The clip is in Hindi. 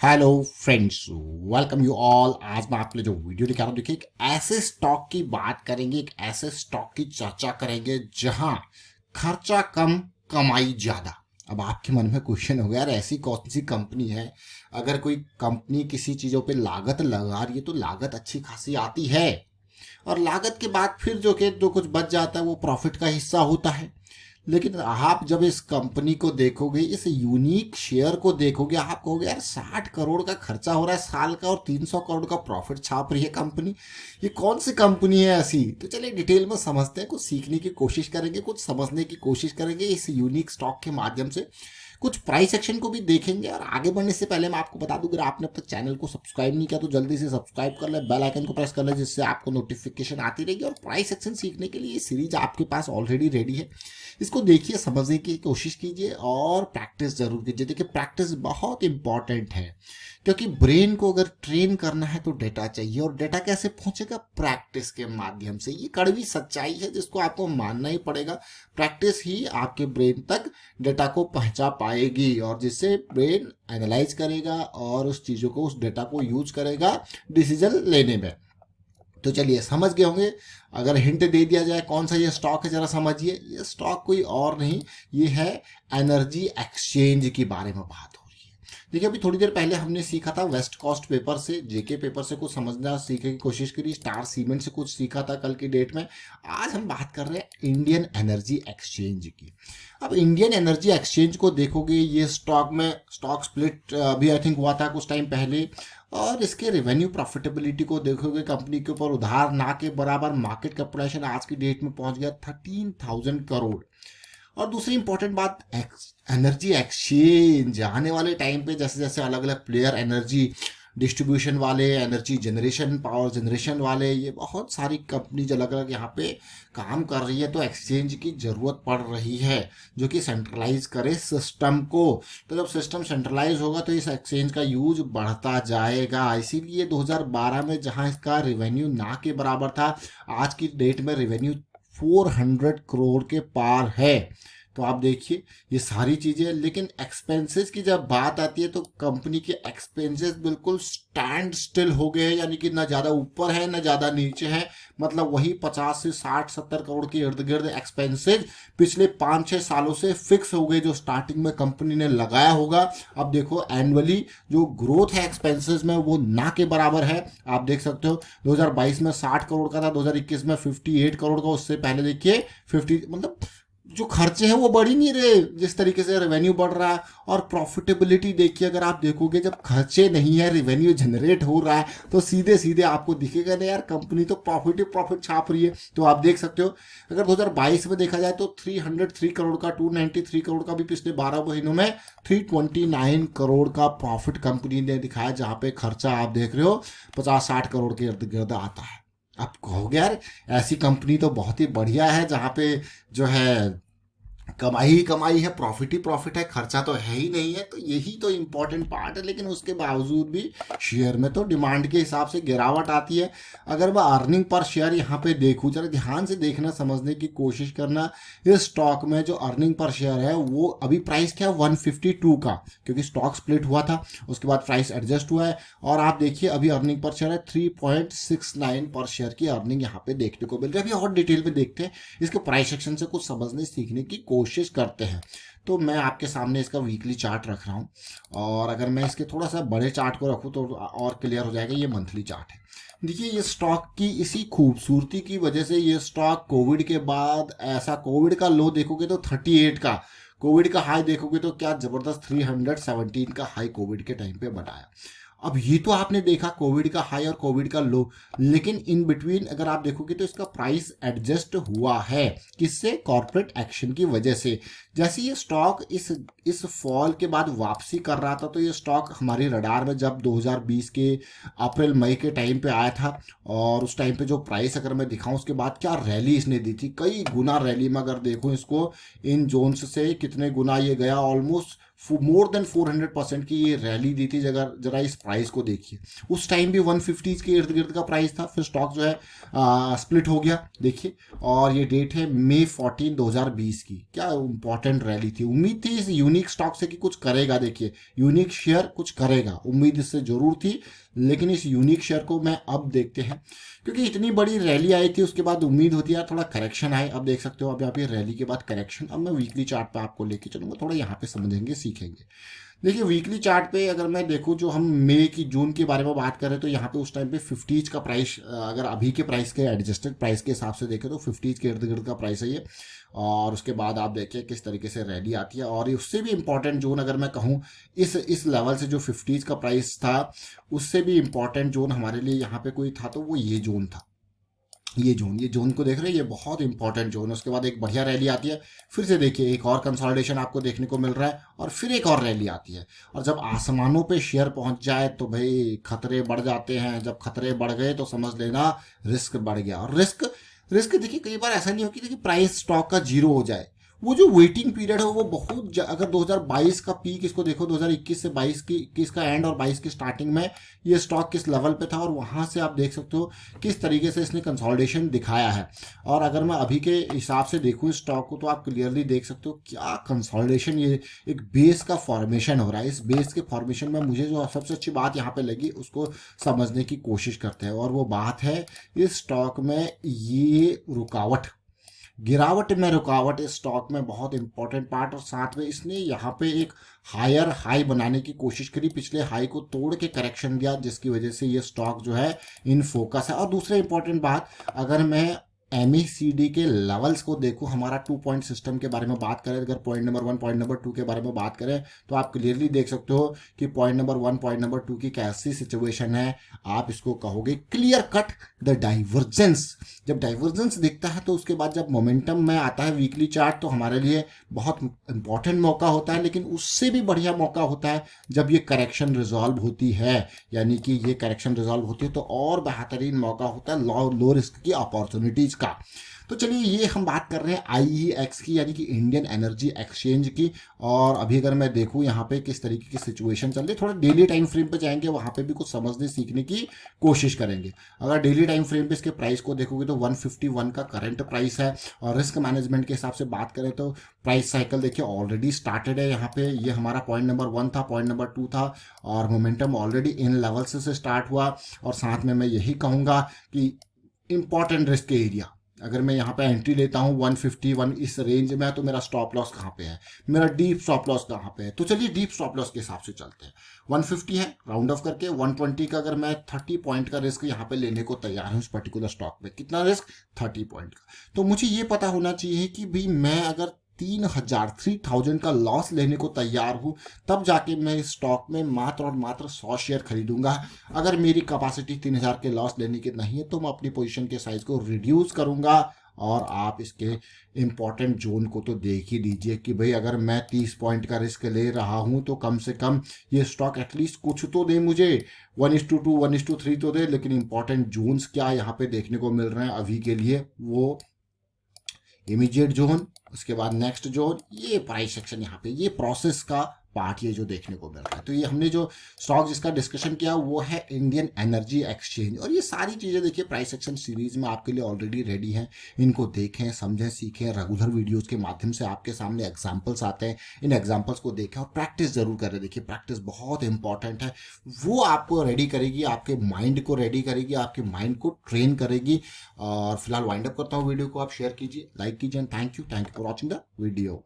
Hello friends, welcome you all. आज मैं आपके लिए जो वीडियो दिखा रहा हूँ, देखिए एक ऐसे स्टॉक की बात करेंगे, एक ऐसे स्टॉक की चर्चा करेंगे जहां खर्चा कम कमाई ज्यादा। अब आपके मन में क्वेश्चन होगा, यार ऐसी कौन सी कंपनी है, अगर कोई कंपनी किसी चीजों पे लागत लगा रही है तो लागत अच्छी खासी आती है और लागत के बाद फिर जो कुछ बच जाता है वो प्रॉफिट का हिस्सा होता है। लेकिन आप जब इस कंपनी को देखोगे, इस यूनिक शेयर को देखोगे, आप कहोगे यार 60 करोड़ का खर्चा हो रहा है साल का और 300 करोड़ का प्रॉफिट छाप रही है कंपनी। ये कौन सी कंपनी है ऐसी? तो चलिए डिटेल में समझते हैं, कुछ सीखने की कोशिश करेंगे, कुछ समझने की कोशिश करेंगे इस यूनिक स्टॉक के माध्यम से। कुछ प्राइस एक्शन को भी देखेंगे और आगे बढ़ने से पहले मैं आपको बता दूं, अगर आपने अब तक चैनल को सब्सक्राइब नहीं किया तो जल्दी से सब्सक्राइब कर ले, बेल आइकन को प्रेस कर ले, जिससे आपको नोटिफिकेशन आती रहेगी। और प्राइस एक्शन सीखने के लिए ये सीरीज आपके पास ऑलरेडी रेडी है, इसको देखिए, समझने की कोशिश कीजिए और प्रैक्टिस जरूर कीजिए। देखिए प्रैक्टिस बहुत इंपॉर्टेंट है, क्योंकि ब्रेन को अगर ट्रेन करना है तो डेटा चाहिए, और डेटा कैसे पहुंचेगा? प्रैक्टिस के माध्यम से। ये कड़वी सच्चाई है जिसको आपको मानना ही पड़ेगा। प्रैक्टिस ही आपके ब्रेन तक डेटा को पहुंचा पाएगी, और जिससे ब्रेन एनालाइज करेगा और उस चीजों को, उस डेटा को यूज करेगा डिसीजन लेने में। तो चलिए समझ गए होंगे। अगर हिंट दे दिया जाए कौन सा ये स्टॉक है, जरा समझिए। ये स्टॉक कोई और नहीं, ये है एनर्जी एक्सचेंज के बारे में बात हो रही है। देखिए अभी थोड़ी देर पहले हमने सीखा था वेस्ट कोस्ट पेपर से, जेके पेपर से कुछ समझना सीखने की कोशिश करी, स्टार सीमेंट से कुछ सीखा था कल की डेट में। आज हम बात कर रहे हैं इंडियन एनर्जी एक्सचेंज की। अब इंडियन एनर्जी एक्सचेंज को देखोगे, ये स्टॉक में स्टॉक स्प्लिट अभी आई थिंक हुआ था कुछ टाइम पहले, और इसके रेवेन्यू प्रॉफिटेबिलिटी को देखोगे, कंपनी के ऊपर उधार ना के बराबर, मार्केट कैपिटलाइजेशन आज की डेट में पहुंच गया 13,000 करोड़। और दूसरी इंपॉर्टेंट बात, एनर्जी एक्सचेंज आने वाले टाइम पे जैसे जैसे अलग अलग प्लेयर, एनर्जी डिस्ट्रीब्यूशन वाले, एनर्जी जनरेशन, पावर जनरेशन वाले, ये बहुत सारी कंपनीज अलग अलग यहाँ पे काम कर रही है, तो एक्सचेंज की जरूरत पड़ रही है जो कि सेंट्रलाइज करे सिस्टम को। तो जब सिस्टम सेंट्रलाइज होगा तो इस एक्सचेंज का यूज बढ़ता जाएगा। इसीलिए 2012 में जहां इसका रेवेन्यू ना के बराबर था, आज की डेट में रेवेन्यू 400 करोड़ के पार है। तो आप देखिए ये सारी चीजें। लेकिन एक्सपेंसेस की जब बात आती है तो कंपनी के एक्सपेंसेस बिल्कुल स्टैंड स्टिल हो गए हैं, यानी कि ना ज्यादा ऊपर है ना ज्यादा नीचे है। मतलब वही 50 से 60-70 करोड़ के इर्द गिर्द एक्सपेंसेस पिछले 5-6 सालों से फिक्स हो गए, जो स्टार्टिंग में कंपनी ने लगाया होगा। अब देखो एनुअली जो ग्रोथ है एक्सपेंसेस में वो ना के बराबर है। आप देख सकते हो 2022 में 60 करोड़ का था, 2021 में 58 करोड़ का, उससे पहले देखिए 50, मतलब जो खर्चे हैं वो बढ़ ही नहीं रहे जिस तरीके से रेवेन्यू बढ़ रहा है। और प्रॉफिटेबिलिटी देखिए, अगर आप देखोगे जब खर्चे नहीं है, रेवेन्यू जनरेट हो रहा है, तो सीधे सीधे आपको दिखेगा ना यार कंपनी तो प्रॉफिट ही प्रॉफिट छाप रही है। तो आप देख सकते हो अगर 2022 में देखा जाए तो 303 करोड़ का, 293 करोड़ का भी पिछले 12 महीनों में 329 करोड़ का प्रॉफिट कंपनी ने दिखाया, जहां पे खर्चा आप देख रहे हो 50-60 करोड़ के इर्द गिर्द आता है। आप कहोगे यार ऐसी कंपनी तो बहुत ही बढ़िया है जहां पे जो है कमाई ही कमाई है, प्रॉफिट ही प्रॉफिट है, खर्चा तो है ही नहीं है। तो यही तो इंपॉर्टेंट पार्ट है। लेकिन उसके बावजूद भी शेयर में तो डिमांड के हिसाब से गिरावट आती है। अगर मैं अर्निंग पर शेयर यहाँ पे देखूँ, जरा ध्यान से देखना, समझने की कोशिश करना। इस स्टॉक में जो अर्निंग पर शेयर है वो अभी प्राइस क्या है 152 का, क्योंकि स्टॉक स्प्लिट हुआ था, उसके बाद प्राइस एडजस्ट हुआ है। और आप देखिए अभी अर्निंग पर शेयर है 3.69 पर शेयर की अर्निंग यहाँ पे देखने को मिल रही है। अभी और डिटेल में देखते हैं, इसके प्राइस सेक्शन से कुछ समझने सीखने की कोशिश करते हैं। तो मैं आपके सामने इसका वीकली चार्ट रख रहा हूं, और अगर मैं इसके थोड़ा सा बड़े चार्ट को रखूं तो और क्लियर हो जाएगा। ये मंथली चार्ट है। देखिए ये स्टॉक की इसी खूबसूरती की वजह से ये स्टॉक कोविड के बाद ऐसा, कोविड का लो देखोगे तो 38 का, कोविड का हाई देखोगे तो क्या जबरदस्त 317 का हाई कोविड के टाइम पे बनाया। अब ये तो आपने देखा कोविड का हाई और कोविड का लो, लेकिन इन बिटवीन अगर आप देखोगे तो इसका प्राइस एडजस्ट हुआ है। किससे? कॉर्पोरेट एक्शन की वजह से। जैसे ये स्टॉक इस फॉल के बाद वापसी कर रहा था, तो ये स्टॉक हमारे रडार में जब 2020 के अप्रैल मई के टाइम पे आया था, और उस टाइम पे जो प्राइस अगर मैं दिखाऊं, उसके बाद क्या रैली इसने दी थी, कई गुना रैली में अगर देखूं इसको, इन जोन्स से कितने गुना ये गया, ऑलमोस्ट मोर देन 400% की ये रैली दी थी। अगर जरा इस प्राइस को देखिए, उस टाइम भी 150 के इर्द गिर्द का प्राइस था, फिर स्टॉक जो है स्प्लिट हो गया देखिए। और ये डेट है मई 14 2020 की। क्या इंपॉर्टेंट रैली थी, उम्मीद थी इस यूनिक स्टॉक से कि कुछ करेगा। देखिए यूनिक शेयर कुछ करेगा, उम्मीद इससे जरूर थी, लेकिन इस यूनिक शेयर को मैं अब देखते हैं, क्योंकि इतनी बड़ी रैली आई थी उसके बाद उम्मीद होती है थोड़ा करेक्शन आए। अब देख सकते हो अब यहाँ पे रैली के बाद करेक्शन। अब मैं वीकली चार्ट पे आपको लेके चलूंगा, थोड़ा यहाँ पे समझेंगे सीखेंगे। देखिए वीकली चार्ट पे अगर मैं देखूं, जो हम मई की जून के बारे में बात करें तो यहाँ पे उस टाइम पे 50 का प्राइस, अगर अभी के प्राइस के एडजस्टेड प्राइस के हिसाब से देखें तो 50 के इर्द गिर्द का प्राइस है ये। और उसके बाद आप देखिए किस तरीके से रैली आती है। और उससे भी इम्पोर्टेंट जोन अगर मैं कहूँ, इस लेवल से जो 50 का प्राइस था, उससे भी इम्पोर्टेंट जोन हमारे लिए यहाँ पे कोई था तो वो ये जोन था। ये जोन को देख रहे हैं, ये बहुत इंपॉर्टेंट जोन है। उसके बाद एक बढ़िया रैली आती है, फिर से देखिए एक और कंसोलिडेशन आपको देखने को मिल रहा है, और फिर एक और रैली आती है। और जब आसमानों पे शेयर पहुंच जाए तो भाई खतरे बढ़ जाते हैं। जब खतरे बढ़ गए तो समझ लेना रिस्क बढ़ गया। और रिस्क रिस्क देखिए कई बार ऐसा नहीं हो कि प्राइस स्टॉक का जीरो हो जाए, वो जो वेटिंग पीरियड है वो बहुत अगर 2022 का पीक इसको देखो, 2021 से 22 की 21 का एंड और 22 की स्टार्टिंग में ये स्टॉक किस लेवल पे था, और वहां से आप देख सकते हो किस तरीके से इसने कंसोलिडेशन दिखाया है। और अगर मैं अभी के हिसाब से देखूं इस स्टॉक को, तो आप क्लियरली देख सकते हो क्या कंसोलिडेशन, ये एक बेस का फॉर्मेशन हो रहा है। इस बेस के फॉर्मेशन में मुझे जो सबसे अच्छी बात यहाँ पे लगी उसको समझने की कोशिश करते हैं, और वो बात है इस स्टॉक में ये रुकावट, गिरावट में रुकावट इस स्टॉक में बहुत इंपॉर्टेंट पार्ट। और साथ में इसने यहाँ पे एक हायर हाई बनाने की कोशिश करी, पिछले हाई को तोड़ के करेक्शन दिया, जिसकी वजह से ये स्टॉक जो है इन फोकस है। और दूसरी इंपॉर्टेंट बात, अगर मैं एमएसीडी के लेवल्स को देखूं, हमारा 2 पॉइंट सिस्टम के बारे में बात करें, अगर पॉइंट नंबर 1 पॉइंट नंबर 2 के बारे में बात करें, तो आप क्लियरली देख सकते हो कि पॉइंट नंबर 1 पॉइंट नंबर 2 की कैसी सिचुएशन है। आप इसको कहोगे क्लियर कट द डाइवर्जेंस। जब डाइवर्जेंस दिखता है तो उसके बाद जब मोमेंटम में आता है वीकली चार्ट, तो हमारे लिए बहुत इंपॉर्टेंट मौका होता है। लेकिन उससे भी बढ़िया मौका होता है जब ये करेक्शन रिजॉल्व होती है, यानी कि ये करेक्शन रिजॉल्व होती है तो और बेहतरीन मौका होता है लो रिस्क की अपॉर्चुनिटीज का। तो चलिए ये हम बात कर रहे हैं आईईएक्स की, यानी कि इंडियन एनर्जी एक्सचेंज की। और अभी अगर मैं देखूं यहाँ पे किस तरीके की सिचुएशन चल रही है, थोड़ा डेली टाइम फ्रेम पे जाएंगे, वहां पे भी कुछ समझने सीखने की कोशिश करेंगे। अगर डेली टाइम फ्रेम पे इसके प्राइस को देखोगे तो 151 का करंट प्राइस है। और रिस्क मैनेजमेंट के हिसाब से बात करें तो प्राइस साइकिल देखिए ऑलरेडी स्टार्टेड है। यहाँ पे ये हमारा पॉइंट नंबर 1 था, पॉइंट नंबर 2 था, और मोमेंटम ऑलरेडी इन लेवल से स्टार्ट हुआ। और साथ में मैं यही कहूंगा कि इंपॉर्टेंट रिस्क एरिया, अगर मैं यहाँ पे एंट्री लेता हूँ 151 इस रेंज में, तो मेरा स्टॉप लॉस कहाँ पे है, मेरा डीप स्टॉप लॉस कहाँ पे है। तो चलिए डीप स्टॉप लॉस के हिसाब से चलते हैं। 150 है राउंड ऑफ करके, 120 का अगर मैं 30 पॉइंट का रिस्क यहाँ पे लेने को तैयार हूँ इस पर्टिकुलर स्टॉक में, कितना रिस्क 30 पॉइंट का। तो मुझे ये पता होना चाहिए कि भाई मैं अगर 3000 का लॉस लेने को तैयार हूं, तब जाके मैं इस स्टॉक में मात्र और मात्र 100 शेयर खरीदूंगा। अगर मेरी कैपेसिटी 3000 के लॉस लेने की नहीं है तो मैं अपनी पोजीशन के साइज को रिड्यूस करूंगा। और आप इसके इंपॉर्टेंट जोन को तो देख ही लीजिए कि भाई अगर मैं 30 पॉइंट का रिस्क ले रहा हूं तो कम से कम ये स्टॉक एटलीस्ट कुछ तो दे मुझे, 1:2 1:3 तो दे। लेकिन इंपॉर्टेंट जोन्स क्या यहाँ पे देखने को मिल रहे हैं अभी के लिए, वो इमीडिएट जोन, उसके बाद नेक्स्ट जोन, ये प्राइस सेक्शन, यहाँ पे ये प्रोसेस का पार्ट ये जो देखने को मिल रहा है। तो ये हमने जो स्टॉक जिसका डिस्कशन किया वो है इंडियन एनर्जी एक्सचेंज। और ये सारी चीजें देखिए प्राइस सेक्शन सीरीज में आपके लिए ऑलरेडी रेडी हैं, इनको देखें, समझें, सीखें। रेगुलर वीडियोस के माध्यम से आपके सामने एग्जांपल्स आते हैं, इन एग्जांपल्स को देखें और प्रैक्टिस जरूर करें। देखिए प्रैक्टिस बहुत इंपॉर्टेंट है, वो आपको रेडी करेगी, आपके माइंड को रेडी करेगी, आपके माइंड को ट्रेन करेगी। और फिलहाल वाइंड अप करता हूँ वीडियो को, आप शेयर कीजिए, लाइक कीजिए। Thank you for watching the video.